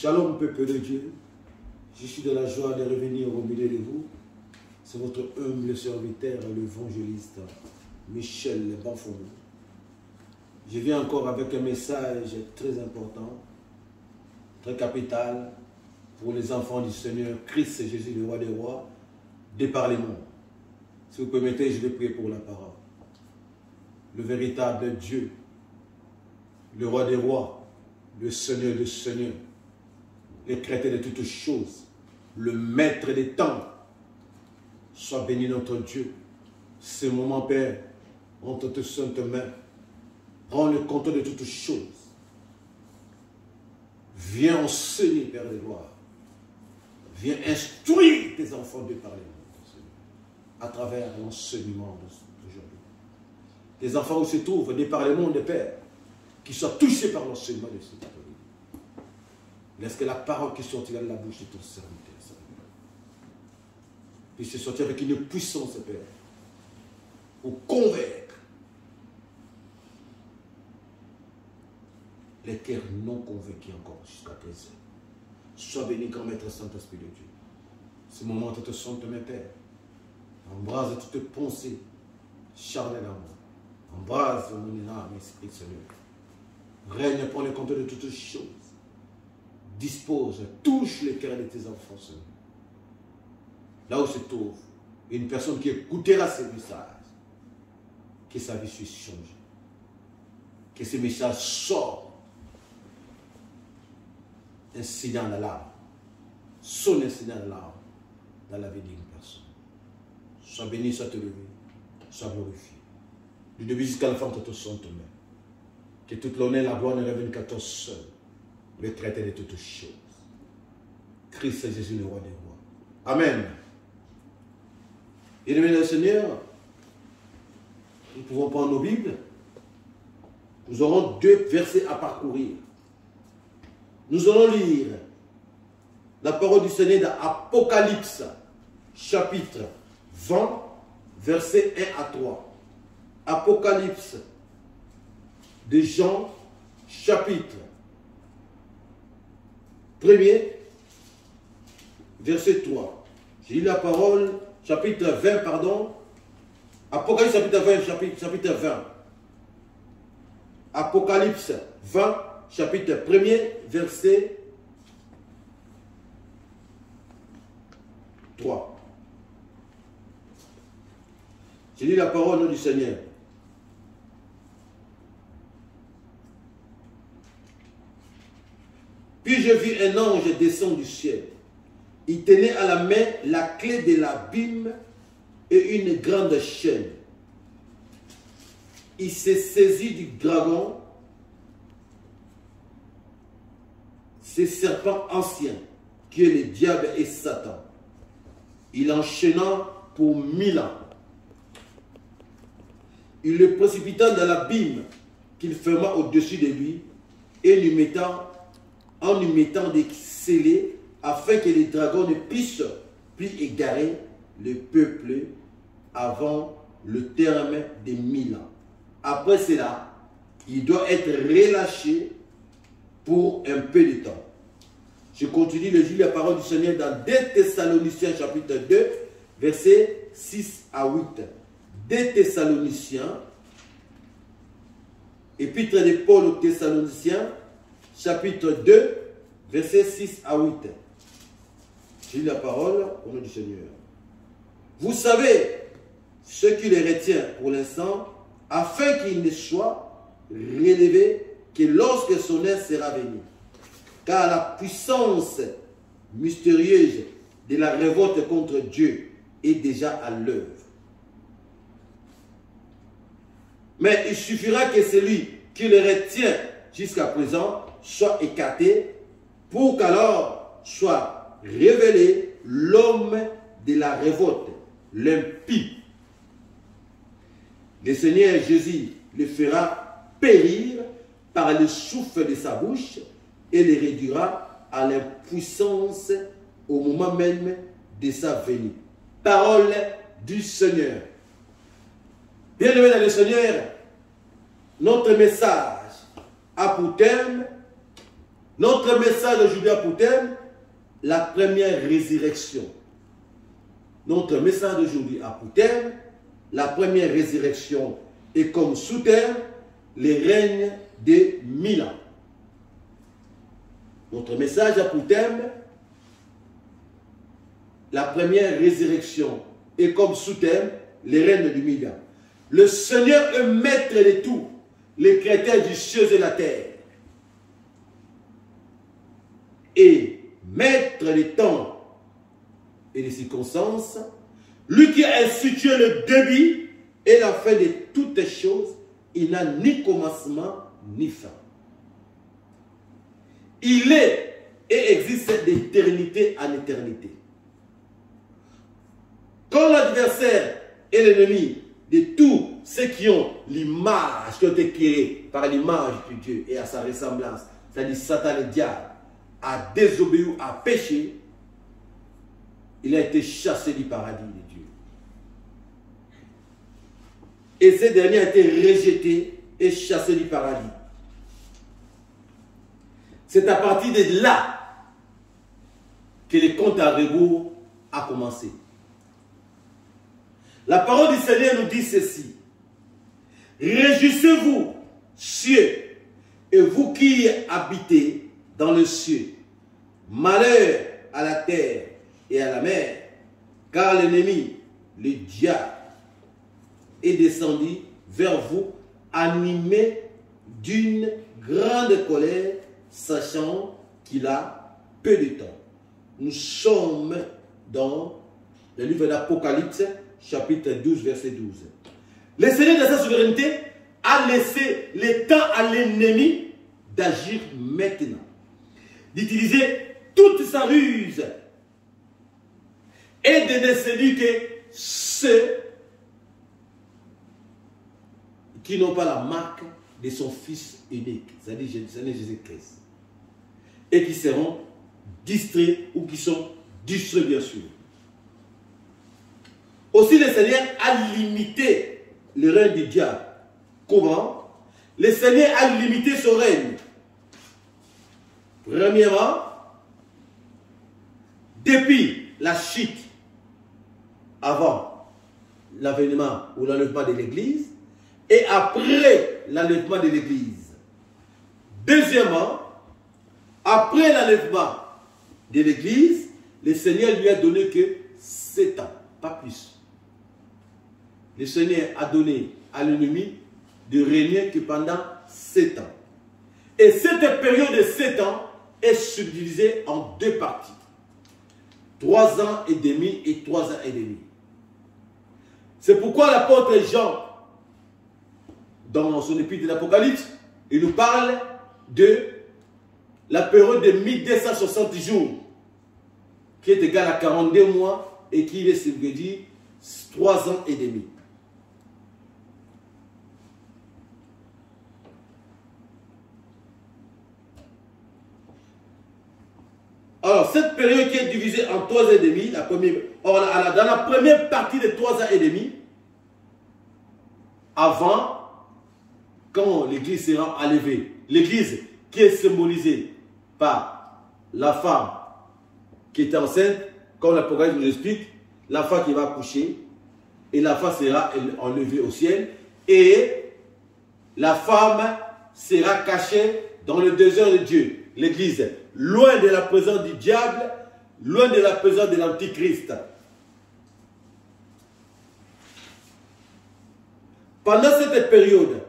Shalom, peuple de Dieu. Je suis de la joie de revenir au milieu de vous. C'est votre humble serviteur, l'évangéliste Michel Banfoumou. Je viens encore avec un message très important, très capital pour les enfants du Seigneur Christ Jésus, le roi des rois, de par les mondes. Si vous permettez, je vais prier pour la parole. Le véritable Dieu, le roi des rois, le Seigneur des seigneurs, le créateur de toutes choses, le maître des temps, sois béni notre Dieu. Ce moment, Père, entre tes saintes mains, prends le contrôle de toutes choses. Viens enseigner, Père de gloire. Viens instruire tes enfants de parler, à travers l'enseignement d'aujourd'hui. Tes enfants où se trouvent, de par le monde, Père, qui soient touchés par l'enseignement de ce après-midi. Laisse que la parole qui sortira de la bouche de ton serviteur puisse sortir avec une puissance, Père, pour convaincre les cœurs non convaincus encore jusqu'à présent. Sois béni, grand Maître Saint-Esprit de Dieu. Ce moment où te sens, mes Père, embrase toutes tes pensées charnelles en moi. Embrase mon âme, Esprit Seigneur. Règne pour le contrôle de toutes choses. Dispose, touche les cœurs de tes enfants, Seigneur. Là où se trouve une personne qui écoutera ces messages, que sa vie soit changée. Que ces messages sortent un signal d'alarme, sonne un signal d'alarme dans la vie d'une personne. Sois béni, sois élevé, sois glorifié. Du début jusqu'à la fin de ton sang, main. Que toute l'honneur et la gloire ne reviennent qu'à toi seul, le traité de toutes choses. Christ est Jésus, le roi des rois. Amen. Et le Seigneur, nous pouvons prendre nos Bibles. Nous aurons 2 versets à parcourir. Nous allons lire la parole du Seigneur dans Apocalypse, chapitre 20, versets 1 à 3. Apocalypse de Jean, chapitre 1er, verset 3. J'ai lu la parole, chapitre 20, pardon. Apocalypse, chapitre 20, chapitre 20. Apocalypse 20, chapitre 1er, verset 3. J'ai lu la parole au nom du Seigneur. Puis je vis un ange descendre du ciel. Il tenait à la main la clé de l'abîme et une grande chaîne. Il s'est saisi du dragon, ce serpent ancien, qui est le diable et Satan. Il enchaîna pour 1000 ans. Il le précipita dans l'abîme qu'il ferma au-dessus de lui et en lui mettant des scellés afin que les dragons ne puissent plus égarer le peuple avant le terme des 1000 ans. Après cela, il doit être relâché pour un peu de temps. Je continue de lire la parole du Seigneur dans 2 Thessaloniciens chapitre 2, versets 6 à 8. 2 Thessaloniciens, épître de Paul aux Thessaloniciens, chapitre 2, versets 6 à 8. Je lis la parole au nom du Seigneur. Vous savez ce qui les retient pour l'instant, afin qu'il ne soit relevé que lorsque son heure sera venue. Car la puissance mystérieuse de la révolte contre Dieu est déjà à l'œuvre. Mais il suffira que celui qui le retient jusqu'à présent soit écarté pour qu'alors soit révélé l'homme de la révolte, l'impie. Le Seigneur Jésus le fera périr par le souffle de sa bouche et le réduira à l'impuissance au moment même de sa venue. Parole du Seigneur. Bien-aimés dans le Seigneur, notre message a pour thème Notre message aujourd'hui a pour thème la première résurrection. Notre message d'aujourd'hui a pour thème la première résurrection et comme sous-thème les règnes de 1000 ans. Notre message a pour thème la première résurrection et comme sous-thème les règnes de 1000 ans. Le Seigneur est maître de tout, les créateurs du ciel et la terre. Et maître des temps et des circonstances, lui qui a institué le début et la fin de toutes les choses, il n'a ni commencement ni fin. Il est et existe d'éternité en éternité. Quand l'adversaire est l'ennemi de tous ceux qui ont l'image, qui ont été créés par l'image de Dieu et à sa ressemblance, c'est-à-dire Satan le diable, a désobéi ou a péché, il a été chassé du paradis de Dieu. Et ce dernier a été rejeté et chassé du paradis. C'est à partir de là que le compte à rebours a commencé. La parole du Seigneur nous dit ceci. Réjouissez-vous, cieux, et vous qui habitez dans le ciel. Malheur à la terre et à la mer, car l'ennemi, le diable, est descendu vers vous, animé d'une grande colère, sachant qu'il a peu de temps. Nous sommes dans le livre d'Apocalypse, chapitre 12, verset 12. Le Seigneur de sa souveraineté a laissé le temps à l'ennemi d'agir maintenant, d'utiliser toute sa ruse et de ne séduire que ceux qui n'ont pas la marque de son Fils unique, c'est-à-dire Jésus-Christ, et qui seront distraits ou qui sont distraits bien sûr. Aussi le Seigneur a limité le règne du diable. Comment? Le Seigneur a limité son règne. Premièrement, depuis la chute, avant l'avènement ou l'enlèvement de l'Église, et après l'enlèvement de l'Église. Deuxièmement, après l'enlèvement de l'Église, le Seigneur lui a donné que 7 ans, pas plus. Le Seigneur a donné à l'ennemi de régner que pendant 7 ans. Et cette période de 7 ans est subdivisée en 2 parties. 3 ans et demi et 3 ans et demi. C'est pourquoi l'apôtre Jean, dans son épître de l'Apocalypse, il nous parle de la période de 1260 jours, qui est égale à 42 mois et qui est subdivisée 3 ans et demi. Alors, cette période qui est divisée en 3 ans et demi, dans la première partie de 3 ans et demi, avant, quand l'Église sera enlevée, l'Église qui est symbolisée par la femme qui est enceinte, comme l'Apocalypse nous explique, la femme qui va accoucher, et la femme sera enlevée au ciel, et la femme sera cachée dans le désert de Dieu, l'Église, loin de la présence du diable, loin de la présence de l'Antichrist. Pendant cette période,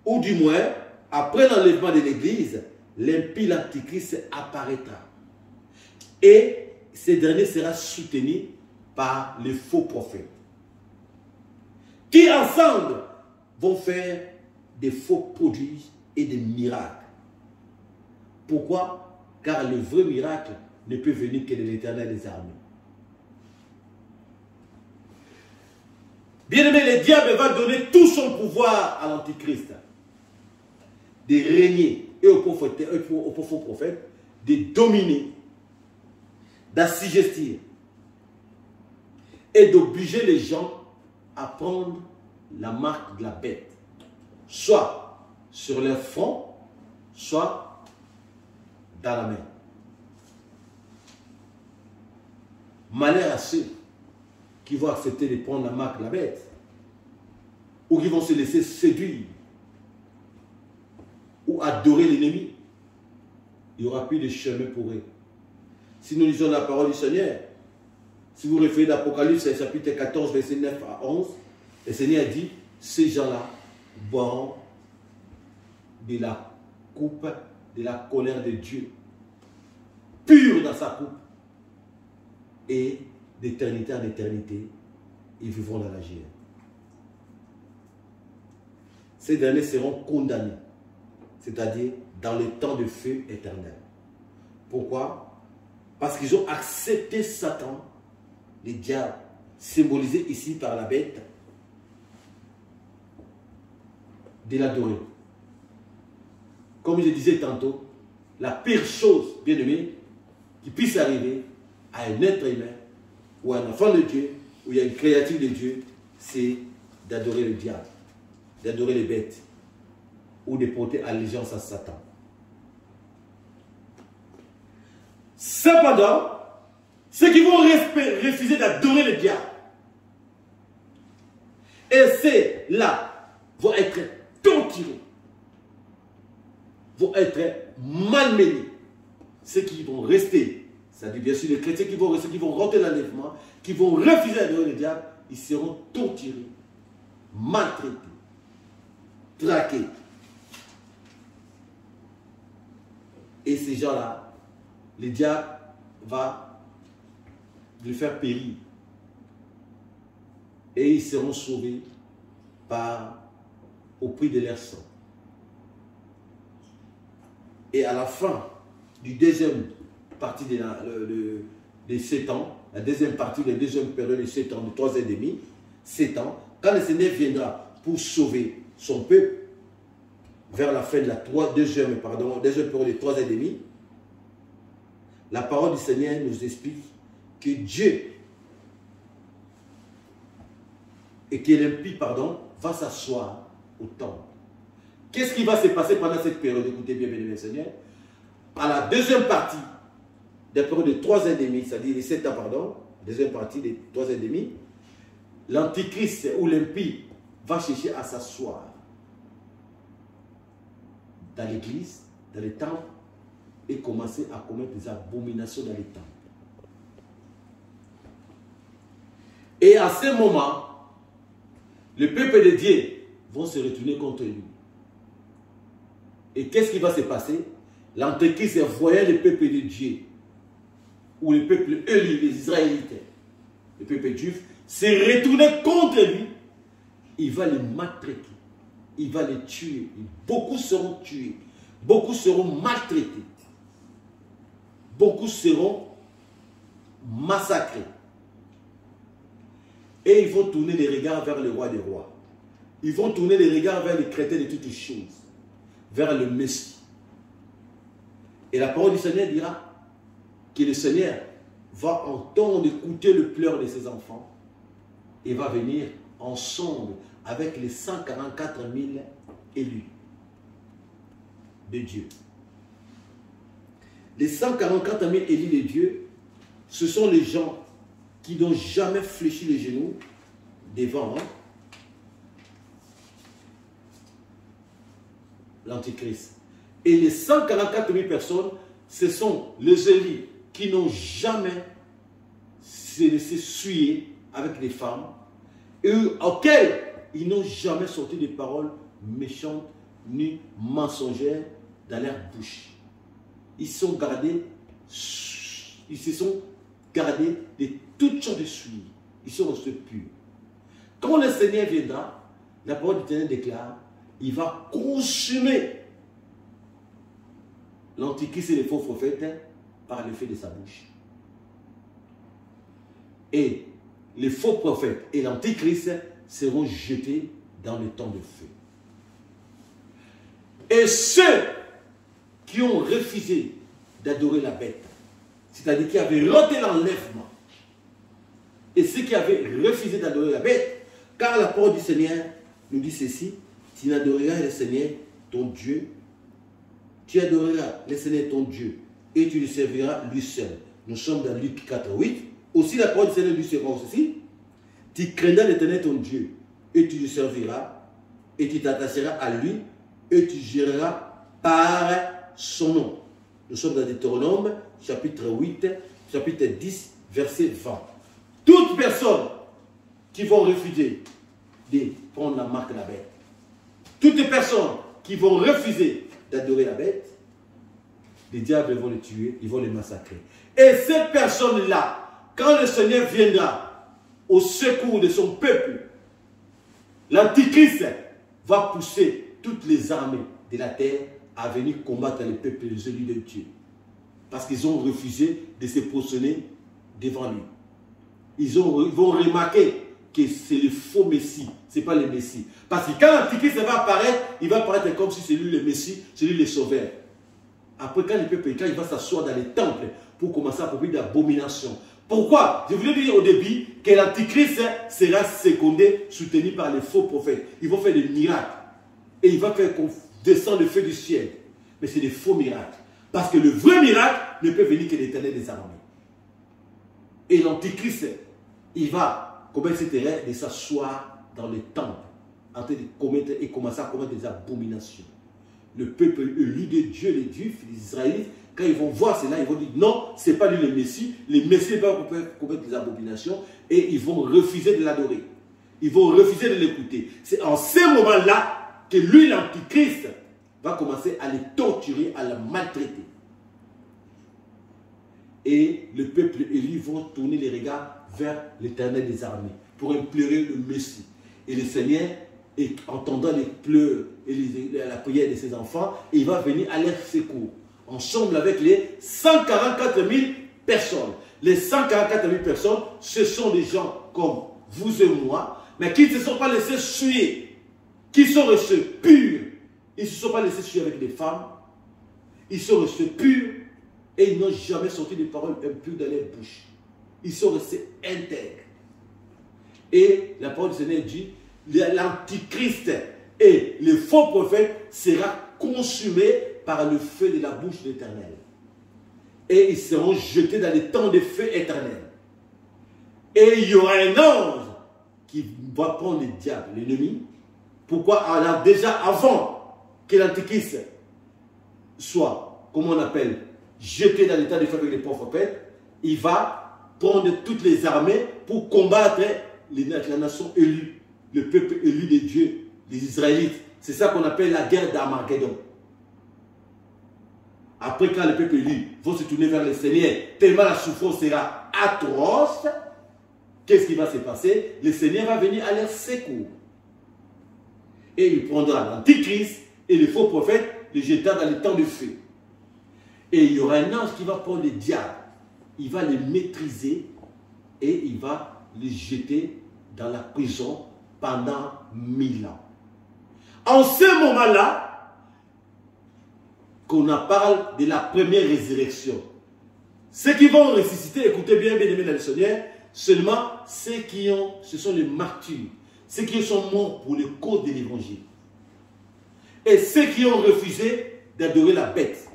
ou du moins, après l'enlèvement de l'Église, l'impie l'Antichrist apparaîtra. Et ce dernier sera soutenu par les faux prophètes, qui ensemble vont faire des faux produits et des miracles. Pourquoi? Car le vrai miracle ne peut venir que de l'Éternel des armées. Bien aimé, le diable va donner tout son pouvoir à l'Antichrist, de régner et aux faux prophètes, de dominer, d'assujettir et d'obliger les gens à prendre la marque de la bête, soit sur leur front, soit dans la main. Malheur à ceux qui vont accepter de prendre la marque de la bête, ou qui vont se laisser séduire, ou adorer l'ennemi. Il n'y aura plus de chemin pour eux. Si nous lisons la parole du Seigneur, si vous référez l'Apocalypse, chapitre 14, verset 9 à 11, le Seigneur dit, ces gens-là boiront de la coupe de la colère de Dieu, pure dans sa coupe, et d'éternité en éternité, ils vivront dans la géhenne. Ces derniers seront condamnés, c'est-à-dire dans le temps de feu éternel. Pourquoi? Parce qu'ils ont accepté Satan, le diable, symbolisé ici par la bête, de l'adorer. Comme je disais tantôt, la pire chose, bien aimé, qui puisse arriver à un être humain, ou à un enfant de Dieu, ou à une créature de Dieu, c'est d'adorer le diable, d'adorer les bêtes, ou de porter allégeance à Satan. Cependant, ceux qui vont refuser d'adorer le diable, et ceux-là vont être torturés, vont être malmenés. Ceux qui vont rester, c'est-à-dire bien sûr les chrétiens qui vont rester, qui vont rentrer dans l'enlèvement, qui vont refuser d'adorer le diable, ils seront torturés, maltraités, traqués. Et ces gens-là, le diable va les faire périr. Et ils seront sauvés au prix de leur sang. Et à la fin du deuxième partie de 7 ans, la deuxième partie, la deuxième période de 7 ans, de 3 ans et demi, 7 ans, quand le Seigneur viendra pour sauver son peuple, vers la fin de la deuxième période de 3 ans et demi, la parole du Seigneur nous explique que Dieu et que l'impie, va s'asseoir au temple. Qu'est-ce qui va se passer pendant cette période? Écoutez bien, bien Seigneur. À la deuxième partie des périodes de 3 ans et demi, c'est-à-dire les 7 ans, deuxième partie des 3 ans et demi, l'antichrist ou l'impie va chercher à s'asseoir dans l'église, dans les temples, et commencer à commettre des abominations dans les temples. Et à ce moment, le peuple de Dieu vont se retourner contre lui. Et qu'est-ce qui va se passer? L'antéchrist, voyant le peuple de Dieu, ou le peuple élu, les Israélites, le peuple juif, se retourner contre lui, il va les maltraiter, il va les tuer. Beaucoup seront tués, beaucoup seront maltraités, beaucoup seront massacrés. Et ils vont tourner les regards vers le roi des rois. Ils vont tourner les regards vers le créateur de toutes choses, vers le Messie. Et la parole du Seigneur dira que le Seigneur va entendre écouter le pleur de ses enfants et va venir ensemble avec les 144 000 élus de Dieu. Les 144 000 élus de Dieu, ce sont les gens qui n'ont jamais fléchi les genoux devant l'Antichrist. Et les 144 000 personnes, ce sont les élus qui n'ont jamais se laissé suyer avec les femmes et auxquels ils n'ont jamais sorti des paroles méchantes ni mensongères dans leur bouche. Ils se sont gardés de toutes choses de suie. Ils sont restés purs. Quand le Seigneur viendra, la parole du Seigneur déclare, il va consumer l'antichrist et les faux prophètes par l'effet de sa bouche. Et les faux prophètes et l'antichrist seront jetés dans le temps de feu. Et ceux qui ont refusé d'adorer la bête, c'est-à-dire qui avaient raté l'enlèvement, et ceux qui avaient refusé d'adorer la bête, car la parole du Seigneur nous dit ceci: tu adoreras le Seigneur ton Dieu, tu adoreras le Seigneur ton Dieu et tu le serviras lui seul. Nous sommes dans Luc 4, 8. Aussi la parole du Seigneur lui sera ceci. Tu craindras l'Éternel ton Dieu et tu le serviras et tu t'attacheras à lui et tu géreras par son nom. Nous sommes dans Deutéronome, chapitre 8, chapitre 10, verset 20. Toute personne qui vont refuser de prendre la marque de la bête, toutes les personnes qui vont refuser d'adorer la bête, les diables vont les tuer, ils vont les massacrer. Et ces personnes-là, quand le Seigneur viendra au secours de son peuple, l'Antichrist va pousser toutes les armées de la terre à venir combattre les peuples élus de Dieu. Parce qu'ils ont refusé de se positionner devant lui. Ils vont remarquer que c'est le faux Messie, ce n'est pas le Messie. Parce que quand l'Antichrist va apparaître, il va apparaître comme si c'est lui le Messie, c'est lui le Sauveur. Après, quand le peuple, quand il va s'asseoir dans les temples pour commencer à produire d'abominations. Pourquoi? Je voulais dire au début que l'Antichrist sera secondé, soutenu par les faux prophètes. Ils vont faire des miracles. Et il va faire qu'on descende le feu du ciel. Mais c'est des faux miracles. Parce que le vrai miracle ne peut venir que l'Éternel des armées. Et l'Antichrist, il va commettre cette erreur de s'asseoir dans les temples, en train de commettre et commencer à commettre des abominations. Le peuple élu de Dieu, les Juifs, les Israélites, quand ils vont voir cela, ils vont dire non, ce n'est pas lui le Messie. Le Messie va commettre des abominations et ils vont refuser de l'adorer. Ils vont refuser de l'écouter. C'est en ce moment-là que lui, l'Antichrist, va commencer à les torturer, à les maltraiter. Et le peuple élu va tourner les regards vers l'Éternel des armées pour implorer le Messie. Et le Seigneur, entendant les pleurs et la prière de ses enfants, il va venir à leur secours. Ensemble avec les 144 000 personnes. Les 144 000 personnes, ce sont des gens comme vous et moi, mais qui ne se sont pas laissés suer, qui sont restés purs. Ils ne se sont pas laissés suer avec des femmes. Ils sont restés purs et ils n'ont jamais sorti des paroles impures dans leur bouche. Ils sont restés intègres. Et la parole du Seigneur dit, l'Antichrist et les faux prophètes sera consumé par le feu de la bouche de l'Éternel. Et ils seront jetés dans les temps de feu éternel. Et il y aura un ange qui va prendre le diable, l'ennemi. Pourquoi? Alors déjà avant que l'Antichrist soit, comment on appelle, jeté dans l'état de feu avec les prophètes, il va prendre toutes les armées pour combattre la nation élue, le peuple élu de Dieu, les Israélites. C'est ça qu'on appelle la guerre d'Armageddon. Après, quand le peuple élu va se tourner vers le Seigneur, tellement la souffrance sera atroce, qu'est-ce qui va se passer? Le Seigneur va venir à leur secours. Et il prendra l'Antichrist et les faux prophètes, les jetera dans les temps de feu. Et il y aura un ange qui va prendre les diables. Il va les maîtriser et il va les jeter dans la prison pendant 1000 ans. En ce moment-là, qu'on en parle de la première résurrection. Ceux qui vont ressusciter, écoutez bien, bien-aimés dans le Seigneur, seulement ceux qui ont, ce sont les martyrs, ceux qui sont morts pour le cause de l'évangile. Et ceux qui ont refusé d'adorer la bête.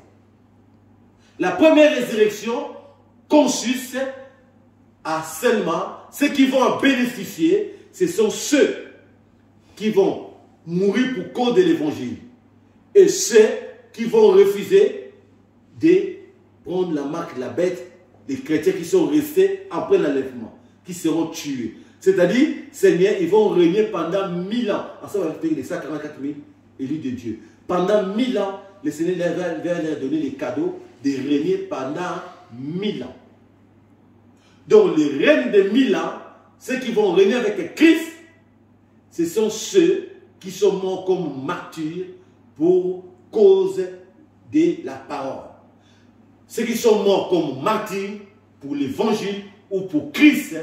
La première résurrection consiste à seulement, ceux qui vont en bénéficier, ce sont ceux qui vont mourir pour cause de l'évangile. Et ceux qui vont refuser de prendre la marque de la bête, les chrétiens qui sont restés après l'enlèvement, qui seront tués. C'est-à-dire, Seigneur, ils vont régner pendant 1000 ans. En ça, on va payer les 144 000 élus de Dieu. Pendant 1000 ans, le Seigneur va leur donner les cadeaux de régner pendant 1000 ans. Donc, les règnes de 1000 ans, ceux qui vont régner avec Christ, ce sont ceux qui sont morts comme martyrs pour cause de la parole. Ceux qui sont morts comme martyrs pour l'évangile ou pour Christ,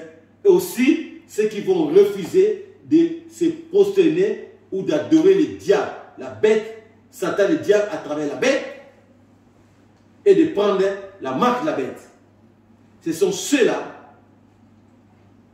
et aussi ceux qui vont refuser de se prosterner ou d'adorer le diable, la bête, Satan le diable à travers la bête, et de prendre la marque de la bête. Ce sont ceux-là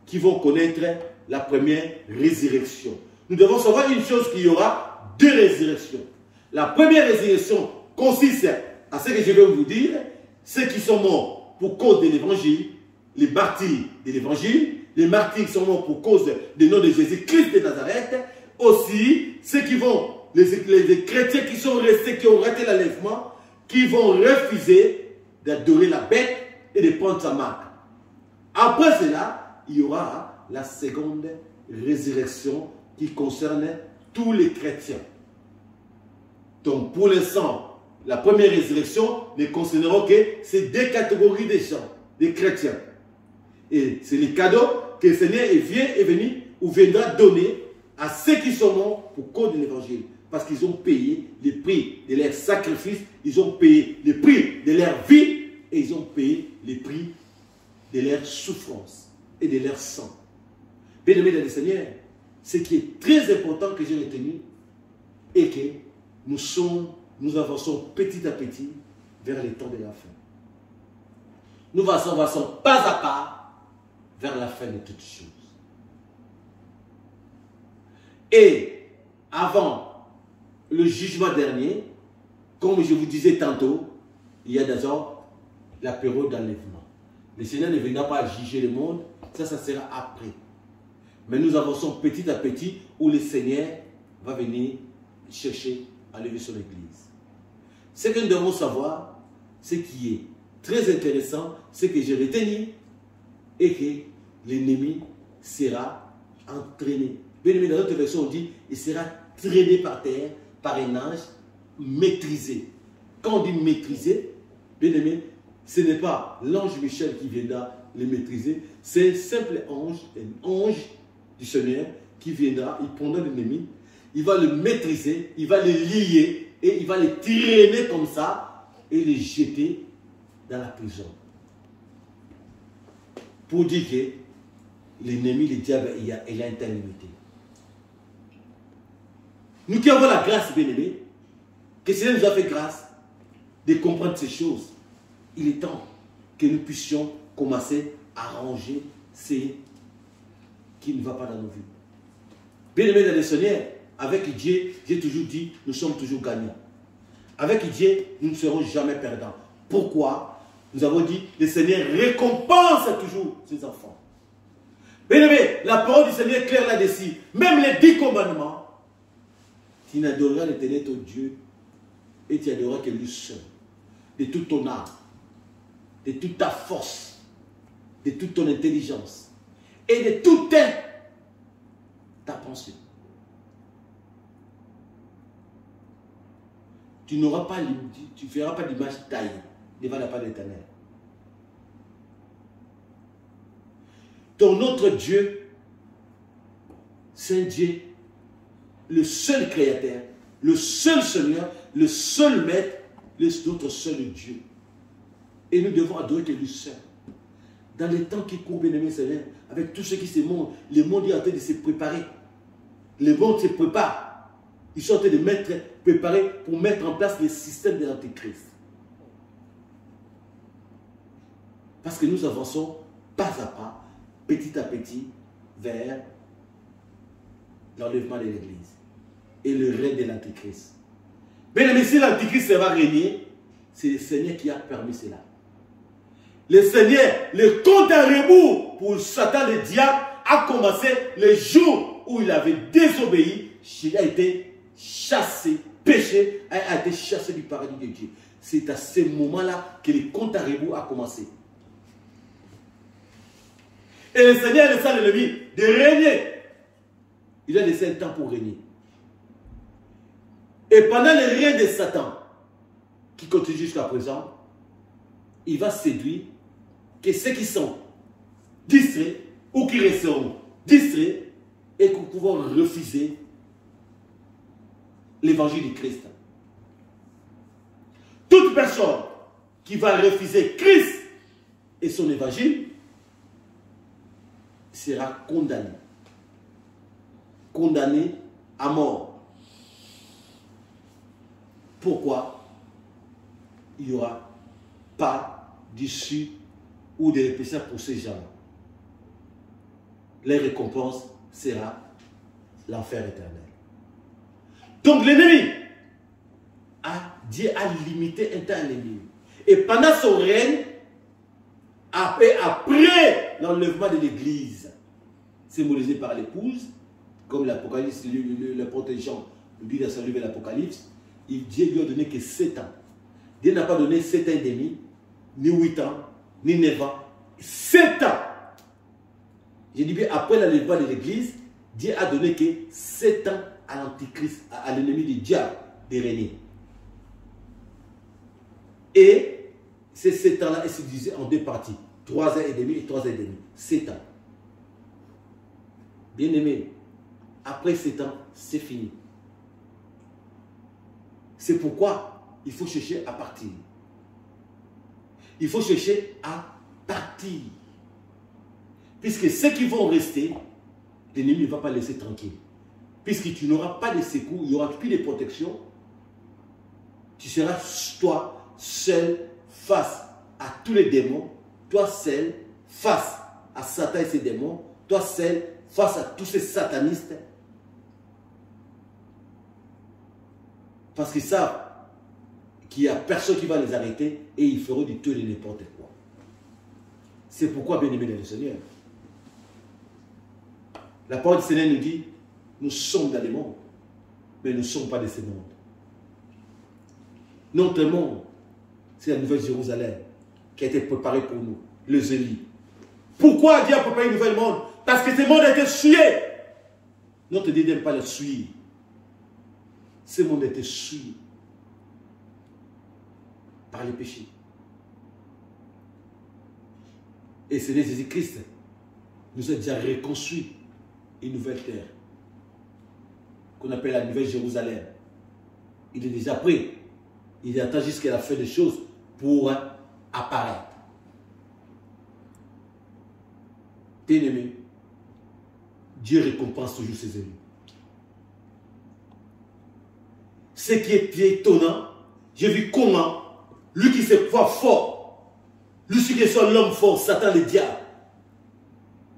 qui vont connaître la première résurrection. Nous devons savoir une chose, qu'il y aura deux résurrections. La première résurrection consiste à ce que je vais vous dire, ceux qui sont morts pour cause de l'évangile, les martyrs de l'évangile, les martyrs qui sont morts pour cause du nom de Jésus-Christ de Nazareth, aussi ceux qui vont, les chrétiens qui sont restés, qui ont raté l'enlèvement, qui vont refuser d'adorer la bête et de prendre sa marque. Après cela, il y aura la seconde résurrection qui concerne tous les chrétiens. Donc pour l'instant, la première résurrection ne concernera que ces deux catégories de gens, des chrétiens. Et c'est les cadeaux que le Seigneur est venu ou viendra donner à ceux qui sont morts pour cause de l'évangile. Parce qu'ils ont payé le prix de leur sacrifice, ils ont payé le prix de leur vie et ils ont payé le prix de leur souffrance et de leur sang. Bien-aimés dans le Seigneur, ce qui est très important que j'ai retenu est que nous avançons petit à petit vers les temps de la fin. Nous avançons pas à pas vers la fin de toutes choses. Et avant le jugement dernier, comme je vous disais tantôt, il y a d'abord la période d'enlèvement. Le Seigneur ne viendra pas juger le monde, ça sera après. Mais nous avançons petit à petit où le Seigneur va venir chercher à lever son Église. Ce que nous devons savoir, ce qui est très intéressant, c'est que j'ai retenu et que l'ennemi sera entraîné. Bien aimé, dans notre version, on dit il sera traîné par terre par un ange maîtrisé. Quand on dit maîtrisé, bien aimé, ce n'est pas l'ange Michel qui viendra le maîtriser, c'est un simple ange, un ange du Seigneur qui viendra, il prendra l'ennemi, il va le maîtriser, il va le lier et il va le traîner comme ça et le jeter dans la prison. Pour dire que l'ennemi, le diable, il a un temps limité. Nous qui avons la grâce, bien-aimés, que le Seigneur nous a fait grâce de comprendre ces choses, il est temps que nous puissions commencer à ranger ce qui ne va pas dans nos vies. Bien-aimés dans le Seigneur, avec Dieu, j'ai toujours dit, nous sommes toujours gagnants. Avec Dieu, nous ne serons jamais perdants. Pourquoi? Nous avons dit, le Seigneur récompense toujours ses enfants. Bien-aimés, la parole du Seigneur est claire là-dessus. Même les 10 commandements, tu n'adoreras l'Éternel ton Dieu et tu adoreras que lui seul. De toute ton âme, de toute ta force, de toute ton intelligence et de toute ta pensée. Tu n'auras pas, tu ne feras pas d'image taillée devant la part de l'Éternel. Ton autre Dieu, c'est un Dieu, le seul créateur, le seul Seigneur, le seul Maître, notre seul Dieu. Et nous devons adorer que lui seul. Dans les temps qui courent, bien aimé Seigneur, avec tout ce qui se montre, le monde est en train de se préparer. Le monde se prépare. Ils sont en train de préparer pour mettre en place le système de l'Antéchrist. Parce que nous avançons pas à pas, petit à petit, vers l'enlèvement de l'Église et le règne de l'Antéchrist. Mais si l'Antéchrist va régner, c'est le Seigneur qui a permis cela. Le Seigneur, le compte à rebours pour Satan, le diable, a commencé le jour où il avait désobéi. Il a été chassé, péché, a été chassé du paradis de Dieu. C'est à ce moment-là que le compte à rebours a commencé. Et le Seigneur a laissé à l'ennemi de régner. Il a laissé un temps pour régner. Et pendant le règne de Satan, qui continue jusqu'à présent, il va séduire que ceux qui sont distraits ou qui resteront distraits et qui pourront refuser l'évangile du Christ. Toute personne qui va refuser Christ et son évangile sera condamnée. Condamnée à mort. Pourquoi? Il n'y aura pas d'issue ou de répression pour ces gens. La récompense sera l'enfer éternel. Donc l'ennemi, Dieu a limité un temps à l'ennemi. Et pendant son règne, après l'enlèvement de l'Église, symbolisé par l'épouse, comme l'Apocalypse, l'apôtre Jean, le dit dans son livre l'Apocalypse, Dieu lui a donné que 7 ans. Dieu n'a pas donné 7 ans et demi, ni 8 ans, ni 9 ans. 7 ans. J'ai dit bien, après l'enlèvement de l'Église, Dieu a donné que 7 ans à l'Antichrist, à l'ennemi du diable, de régner. Et ces 7 ans-là, ils se divisaient en 2 parties. 3 ans et demi et 3 ans et demi. 7 ans. Bien aimé, après 7 ans, c'est fini. C'est pourquoi il faut chercher à partir. Il faut chercher à partir. Puisque ceux qui vont rester, l'ennemi ne va pas laisser tranquille. Puisque tu n'auras pas de secours, il n'y aura plus de protection. Tu seras toi seul face à tous les démons. Toi seul face à Satan et ses démons. Toi seul face à tous ces satanistes. Parce qu'ils savent qu'il n'y a personne qui va les arrêter et ils feront du tout et de n'importe quoi. C'est pourquoi, bien aimé dans le Seigneur, la parole du Seigneur nous dit, nous sommes dans le monde, mais nous ne sommes pas de ce monde. Notre monde, c'est la nouvelle Jérusalem qui a été préparée pour nous, les élus. Pourquoi Dieu a préparé un nouvel monde? Parce que ce monde a été souillé. Notre Dieu n'aime pas le souiller. Ce monde a été souillé par les péchés. Et c'est Jésus-Christ nous a déjà reconstruit une nouvelle terre qu'on appelle la nouvelle Jérusalem. Il est déjà prêt. Il attend jusqu'à la fin des choses pour apparaître. Bien-aimé, Dieu récompense toujours ses élus. Ce qui est étonnant, j'ai vu comment, lui qui se croit fort, lui qui est l'homme fort, Satan le diable,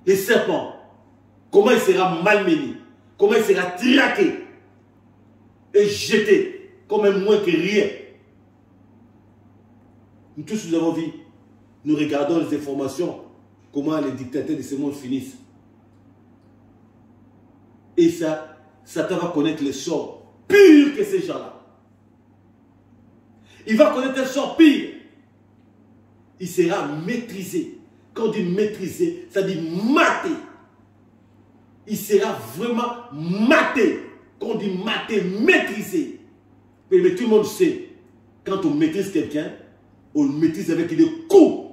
les serpents, comment il sera malmené, comment il sera traqué et jeté comme un moins que rien. Nous tous nous avons vu, nous regardons les informations, comment les dictateurs de ce monde finissent. Et ça, Satan va connaître le sort pire que ces gens-là. Il va connaître un sort pire. Il sera maîtrisé. Quand on dit maîtrisé, ça dit maté. Il sera vraiment maté. Quand on dit maté, maîtrisé. Mais tout le monde sait, quand on maîtrise quelqu'un, on le maîtrise avec des coups.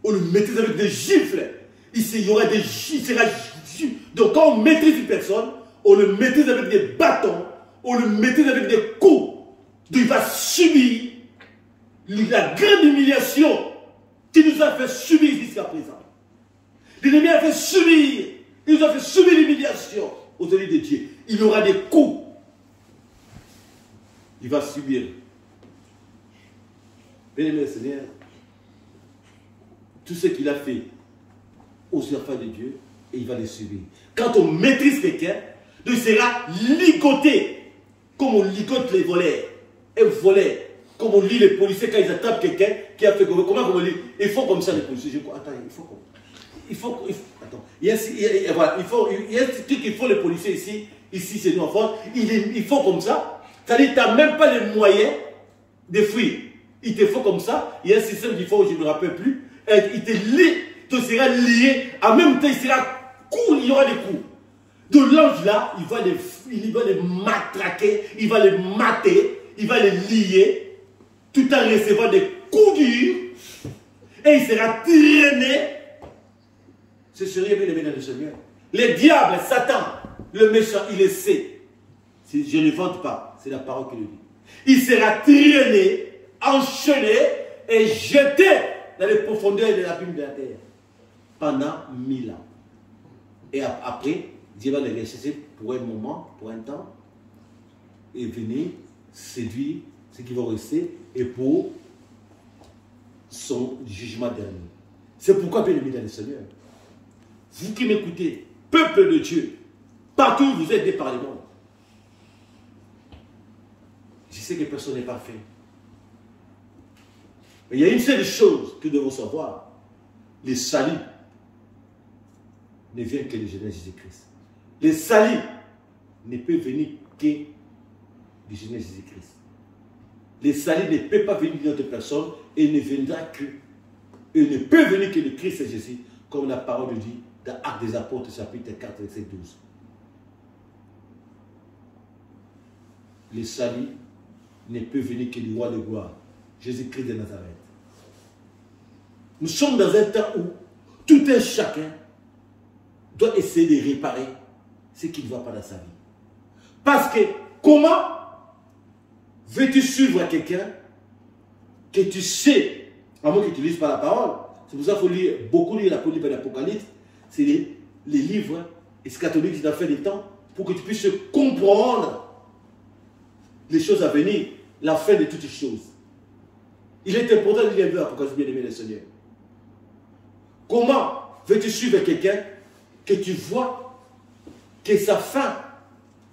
On le maîtrise avec des gifles. Il y aura des gifles. Donc quand on maîtrise une personne, on le maîtrise avec des bâtons. On le maîtrise avec des coups. Donc il va subir la grande humiliation qui nous a fait subir jusqu'à présent. L'ennemi a fait subir. Il nous a fait subir l'humiliation aux yeux de Dieu. Il aura des coups. Il va subir. Bien-aimé Seigneur, tout ce qu'il a fait aux enfants de Dieu, et il va les subir. Quand on maîtrise quelqu'un, il sera ligoté, comme on ligote les voleurs. Un voleur, comme on lit les policiers quand ils attrapent quelqu'un qui a fait comment on lit. Ils font comme ça les policiers. Attends, attends. Il y a un truc qu'il faut les policiers ici c'est nous en France. Ils font comme ça. C'est-à-dire que tu n'as même pas les moyens de fuir. Il te faut comme ça. Il y a un système qu'il faut, je ne me rappelle plus. Il te lie, tu seras lié. En même temps, il sera court, il y aura des coups. De l'ange là, il va les matraquer, il va les mater, il va les lier, tout en recevant des coups durs. Et il sera traîné. Ce serait bien aimé dans le Seigneur. Les diables, Satan, le méchant, il le sait. Je ne vante pas, c'est la parole qui le dit. Il sera traîné, enchaîné et jeté dans les profondeurs de l'abîme de la terre pendant 1000 ans. Et après, Dieu va les rechercher pour un moment, pour un temps, et venir séduire ceux qui vont rester et pour son jugement dernier. C'est pourquoi, bien aimé dans le Seigneur, vous qui m'écoutez, peuple de Dieu, partout où vous êtes par le monde, je sais que personne n'est parfait. Mais il y a une seule chose que nous devons savoir. Le salut ne vient que de Jésus-Christ. Le salut ne peut venir que de Jésus-Christ. Le salut ne peut pas venir d'une autre personne et ne viendra que, et ne peut venir que de Christ Jésus, comme la parole dit dans Actes des Apôtres, chapitre 4, verset 12. Le salut ne peut venir que du roi de gloire, Jésus-Christ de Nazareth. Nous sommes dans un temps où tout un chacun doit essayer de réparer ce qui ne va pas dans sa vie. Parce que comment veux-tu suivre quelqu'un que tu sais, à moins que tu ne lises pas la parole? C'est pour ça qu'il faut lire, beaucoup lire l'Apocalypse. C'est les livres eschatologiques de la fin des temps pour que tu puisses comprendre les choses à venir, la fin de toutes les choses. Il est important de lire l'Apocalypse, bien aimé le Seigneur. Comment veux-tu suivre quelqu'un que tu vois que sa fin,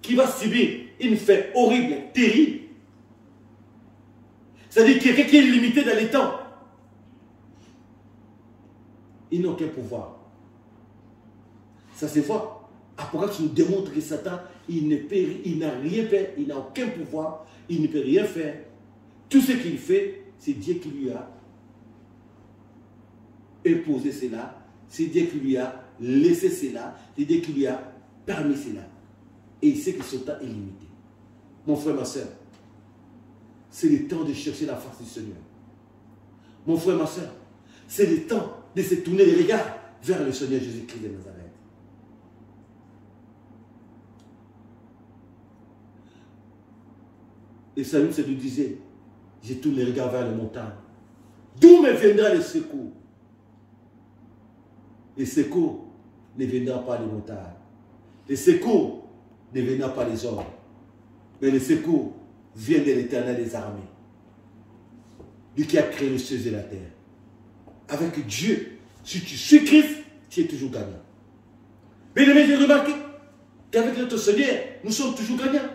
qui va subir une fin horrible, terrible? C'est-à-dire quelqu'un qui est limité dans les temps. Il n'a aucun pouvoir. Ça se voit. Apocalypse nous démontre que Satan, il n'a rien fait, il n'a aucun pouvoir, il ne peut rien faire. Tout ce qu'il fait, c'est Dieu qui lui a imposé cela, c'est Dieu qui lui a laissé cela, c'est Dieu qui lui a permis cela. Et il sait que son temps est limité. Mon frère, ma soeur, c'est le temps de chercher la face du Seigneur. Mon frère, ma soeur, c'est le temps de se tourner les regards vers le Seigneur Jésus-Christ de Nazareth. Et Samuel se lui disait, je tourne les regards vers les montagnes. D'où me viendra le secours? Le secours ne viendra pas des montagnes. Le secours ne viendra pas des hommes. Mais le secours vient de l'Éternel des armées. Lui qui a créé les cieux et la terre. Avec Dieu, si tu suis Christ, tu es toujours gagnant. Mais j'ai remarqué qu'avec notre Seigneur, nous sommes toujours gagnants.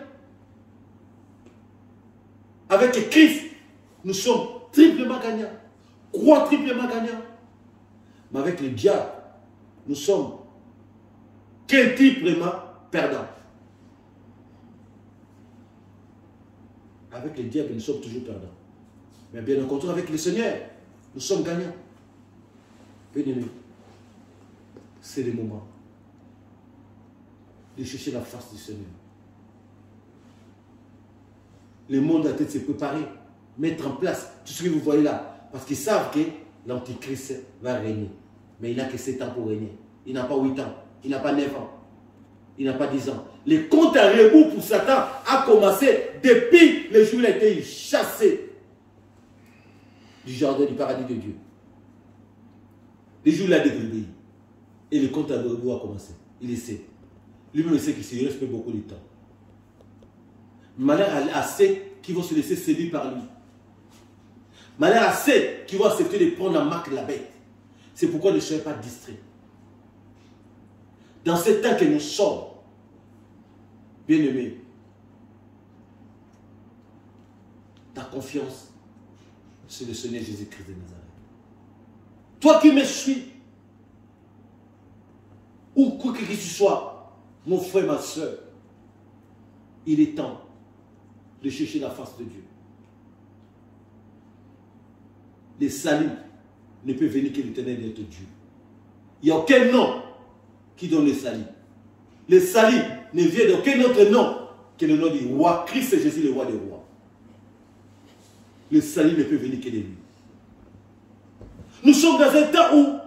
Avec Christ, nous sommes triplement gagnants, quadruplement gagnants. Mais avec le diable, nous sommes quintuplement perdants. Avec le diable, nous sommes toujours perdants. Mais bien au contraire, avec le Seigneur, nous sommes gagnants. Bien-aimés, c'est le moment de chercher la face du Seigneur. Le monde a tête se préparer, mettre en place tout ce que vous voyez là. Parce qu'ils savent que l'Antichrist va régner. Mais il n'a que 7 ans pour régner. Il n'a pas 8 ans. Il n'a pas 9 ans. Il n'a pas 10 ans. Le compte à rebours pour Satan a commencé depuis le jour où il a été chassé du jardin du paradis de Dieu. Le jour où il a désobéi. Et le compte à rebours a commencé. Il le sait. Lui-même il sait qu'il se reste beaucoup de temps. Malheur à ceux qui vont se laisser séduire par lui. Malheur à ceux qui vont accepter de prendre la marque de la bête. C'est pourquoi ne soyez pas distraits. Dans ce temps que nous sommes, bien-aimés, ta confiance, c'est le Seigneur Jésus-Christ de Nazareth. Toi qui me suis, ou quoi que tu sois, mon frère, ma soeur, il est temps de chercher la face de Dieu. Le salut ne peut venir que l'Éternel d'être Dieu. Il n'y a aucun nom qui donne le salut. Le salut ne vient d'aucun autre nom que le nom du roi. Christ est Jésus, le roi des rois. Le salut ne peut venir que de lui. Nous sommes dans un temps où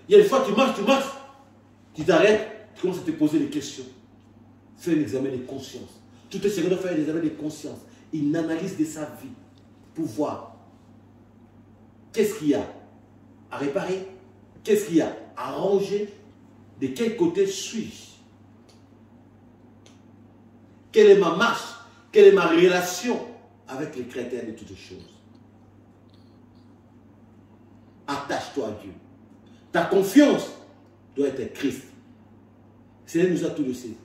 il y a des fois tu marches, tu t'arrêtes, tu commences à te poser des questions. Fais un examen de conscience. Tout un chacun doit faire un examen de conscience. Il analyse de sa vie pour voir qu'est-ce qu'il y a à réparer, qu'est-ce qu'il y a à ranger, de quel côté suis-je, quelle est ma marche, quelle est ma relation avec le Créateur de toutes les choses. Attache-toi à Dieu. Ta confiance doit être Christ. Seigneur nous a tout laissé.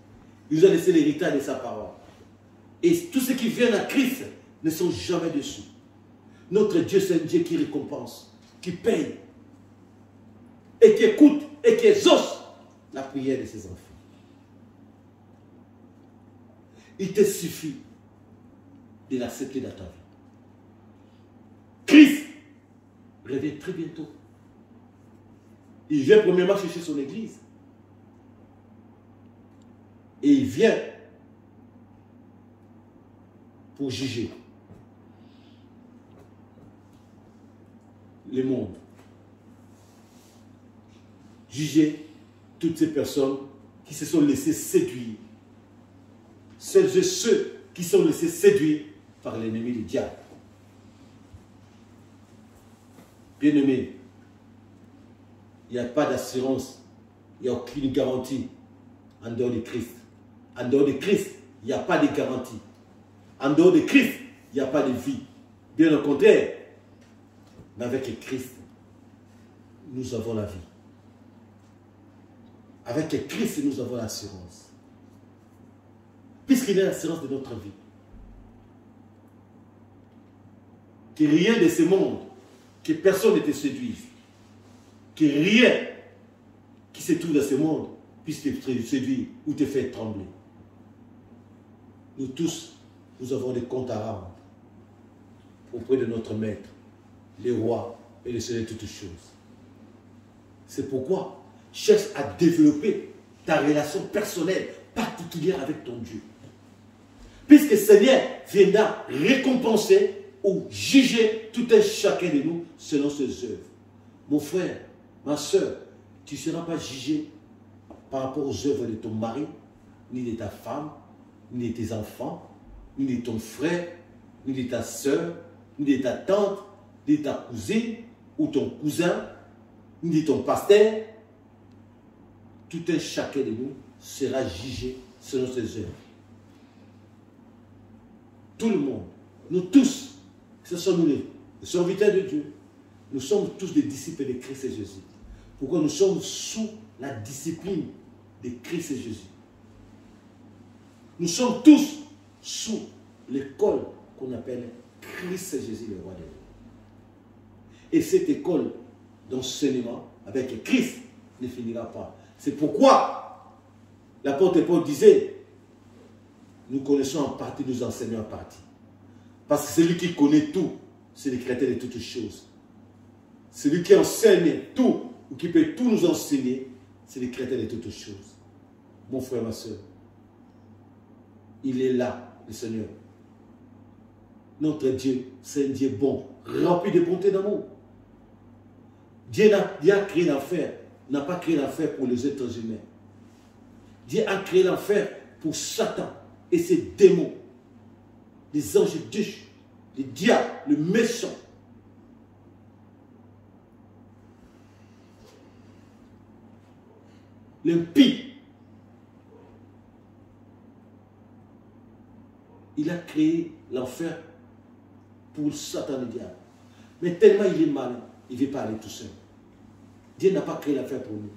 Il nous a laissé l'héritage de sa parole. Et tous ceux qui viennent à Christ ne sont jamais déçus. Notre Dieu, c'est un Dieu qui récompense, qui paye, et qui écoute, et qui exauce la prière de ses enfants. Il te suffit de l'accepter dans ta vie. Christ revient très bientôt. Il vient premièrement chercher son église. Et il vient pour juger le monde. Juger toutes ces personnes qui se sont laissées séduire. Celles et ceux qui sont laissés séduire par l'ennemi du diable. Bien-aimé, il n'y a pas d'assurance, il n'y a aucune garantie en dehors de Christ. En dehors de Christ, il n'y a pas de garantie. En dehors de Christ, il n'y a pas de vie. Bien au contraire, mais avec Christ, nous avons la vie. Avec Christ, nous avons l'assurance. Puisqu'il est l'assurance de notre vie. Que rien de ce monde, que personne ne te séduise. Que rien qui se trouve dans ce monde puisse te séduire ou te faire trembler. Nous tous, nous avons des comptes à rendre auprès de notre Maître, le Roi et le Seigneur de toutes choses. C'est pourquoi cherche à développer ta relation personnelle particulière avec ton Dieu. Puisque le Seigneur viendra récompenser ou juger tout un chacun de nous selon ses œuvres. Mon frère, ma soeur, tu ne seras pas jugé par rapport aux œuvres de ton mari, ni de ta femme, ni de tes enfants, ni de ton frère, ni de ta soeur, ni de ta tante, ni de ta cousine, ou ton cousin, ni de ton pasteur. Tout un chacun de nous sera jugé selon ses œuvres. Tout le monde, nous tous, ce sont nous les serviteurs de Dieu. Nous sommes tous des disciples de Christ et Jésus. Pourquoi nous sommes sous la discipline de Christ et Jésus. Nous sommes tous sous l'école qu'on appelle Christ et Jésus, le roi des rois. Et cette école d'enseignement avec Christ ne finira pas. C'est pourquoi l'apôtre Paul disait, nous connaissons en partie, nous enseignons en partie. Parce que celui qui connaît tout, c'est le créateur de toutes choses. Celui qui enseigne tout, ou qui peut tout nous enseigner, c'est le créateur de toutes choses. Mon frère, ma soeur, il est là, le Seigneur. Notre Dieu, c'est un Dieu bon, rempli de bonté d'amour. Dieu a créé l'enfer, n'a pas créé l'enfer pour les êtres humains. Dieu a créé l'enfer pour Satan et ses démons, les anges d'Ush, les diables, le méchant. L'impie. Il a créé l'enfer pour Satan et le diable. Mais tellement il est malin, il ne veut pas aller tout seul. Dieu n'a pas créé l'enfer pour nous.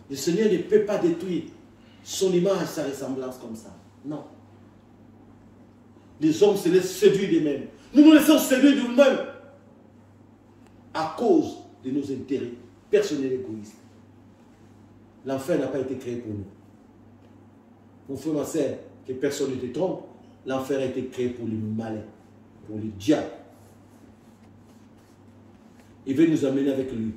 Le Seigneur ne peut pas détruire son image, sa ressemblance comme ça. Non. Les hommes se laissent séduire d'eux-mêmes. Nous nous laissons séduire de nous-mêmes à cause de nos intérêts personnels et égoïstes. L'enfer n'a pas été créé pour nous. Mon frère, ma soeur, que personne ne te trompe, l'enfer a été créé pour le malin, pour le diable. Il veut nous amener avec lui.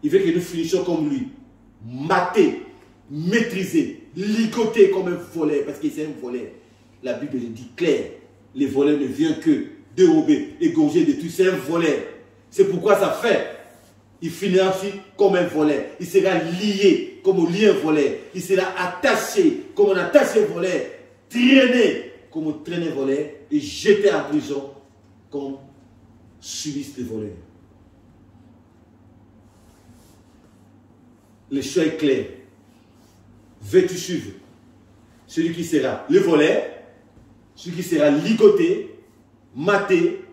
Il veut que nous finissions comme lui, matés, maîtrisés, ligotés comme un voleur, parce que c'est un voleur. La Bible le dit clair, les voleurs ne viennent que dérober, égorger, détruire, c'est un voleur. C'est pourquoi ça fait. Il finira aussi comme un voleur. Il sera lié comme on lie un voleur. Il sera attaché comme on attache un voleur. Traîné comme on traîne un voleur. Et jeté en prison comme subissent les voleurs. Le choix est clair. Veux-tu suivre celui qui sera le voleur, celui qui sera ligoté, maté,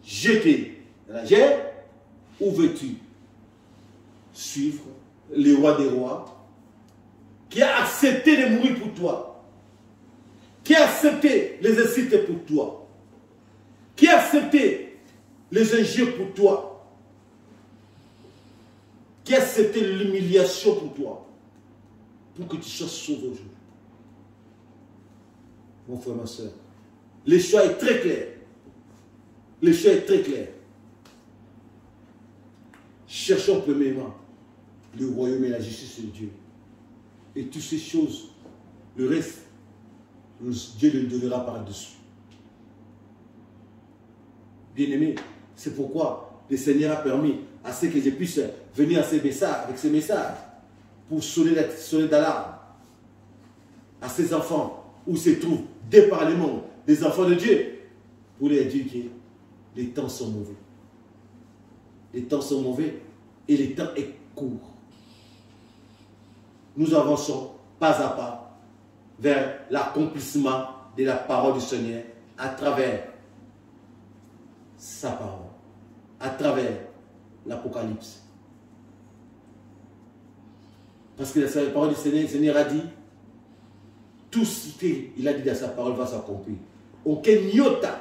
jeté dans la gerbe, ou veux-tu suivre le roi des rois qui a accepté de mourir pour toi, qui a accepté les exercices pour toi, qui a accepté les injures pour toi, qui a accepté l'humiliation pour toi, pour que tu sois sauvé aujourd'hui. Mon frère, ma soeur, le choix est très clair. Le choix est très clair. Cherchons premièrement le royaume et la justice de Dieu. Et toutes ces choses, le reste, Dieu le donnera par-dessus. Bien-aimé, c'est pourquoi le Seigneur a permis à ce que je puisse venir à ces messages, avec ces messages, pour sonner d'alarme à ces enfants où se trouvent des par le monde, des enfants de Dieu, pour leur dire que les temps sont mauvais. Les temps sont mauvais et le temps est court. Nous avançons pas à pas vers l'accomplissement de la parole du Seigneur à travers sa parole, à travers l'Apocalypse. Parce que la parole du Seigneur, le Seigneur a dit, tout ce qu'il a dit dans sa parole va s'accomplir. Aucun iota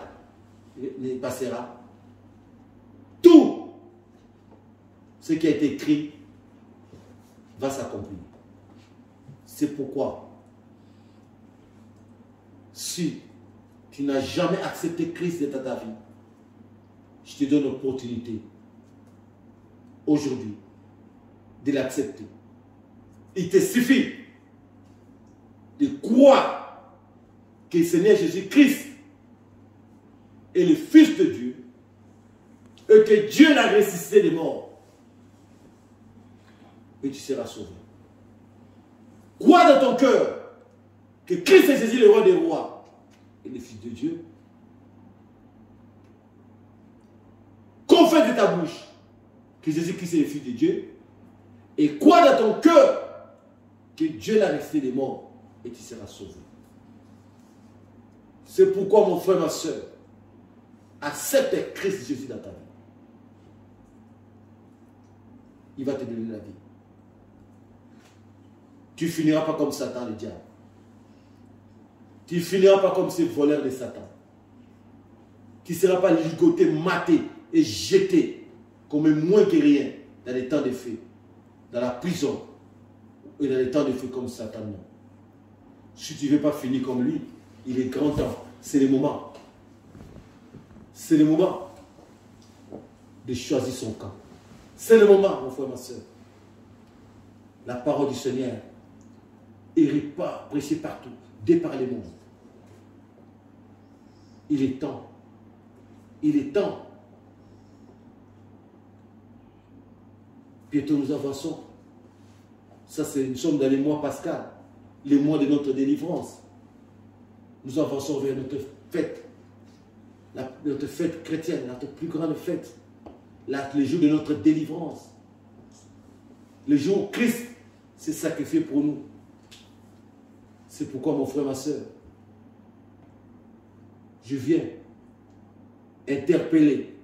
ne passera. Tout ce qui a été écrit va s'accomplir. C'est pourquoi, si tu n'as jamais accepté Christ dans ta vie, je te donne l'opportunité aujourd'hui de l'accepter. Il te suffit de croire que le Seigneur Jésus-Christ est le Fils de Dieu et que Dieu l'a ressuscité des morts. Et tu seras sauvé. Crois dans ton cœur que Christ est Jésus, le roi des rois et le Fils de Dieu. Confesse de ta bouche que Jésus-Christ est le Fils de Dieu. Et crois dans ton cœur que Dieu l'a ressuscité des morts et tu seras sauvé. C'est pourquoi, mon frère, ma soeur, accepte Christ Jésus dans ta vie. Il va te donner la vie. Tu ne finiras pas comme Satan, le diable. Tu ne finiras pas comme ces voleurs de Satan. Tu ne seras pas ligoté, maté et jeté comme moins que rien dans les temps de feu, dans la prison et dans les temps de feu comme Satan. Non. Si tu ne veux pas finir comme lui, il est grand temps. C'est le moment. C'est le moment de choisir son camp. C'est le moment, mon frère, ma soeur. La parole du Seigneur est prêchée partout, dès par les mondes. Il est temps. Il est temps. Bientôt nous avançons. Ça, nous sommes dans les mois pascal, les mois de notre délivrance. Nous avançons vers notre fête. Notre fête chrétienne, notre plus grande fête. Le jour de notre délivrance. Le jour où Christ s'est sacrifié pour nous. C'est pourquoi, mon frère, ma soeur, je viens interpeller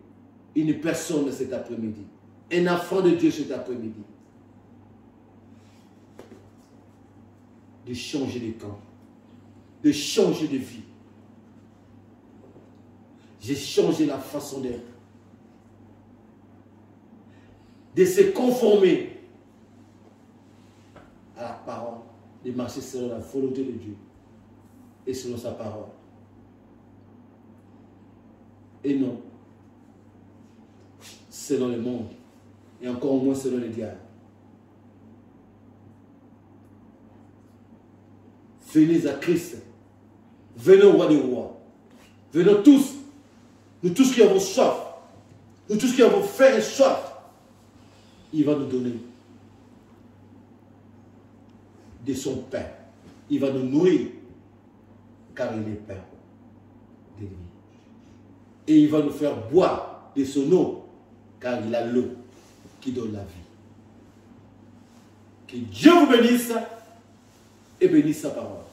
une personne cet après-midi. Un enfant de Dieu cet après-midi. De changer de camp. De changer de vie. J'ai changé la façon d'être. De se conformer à la parole. De marcher selon la volonté de Dieu. Et selon sa parole. Et non selon le monde. Et encore moins selon les diables. Venez à Christ. Venez au roi des rois. Venez tous. Nous tous qui avons soif. Nous tous qui avons faim et soif. Il va nous donner de son pain. Il va nous nourrir. Car il est pain de lui. Et il va nous faire boire de son eau. Car il a l'eau qui donne la vie. Que Dieu vous bénisse et bénisse sa parole.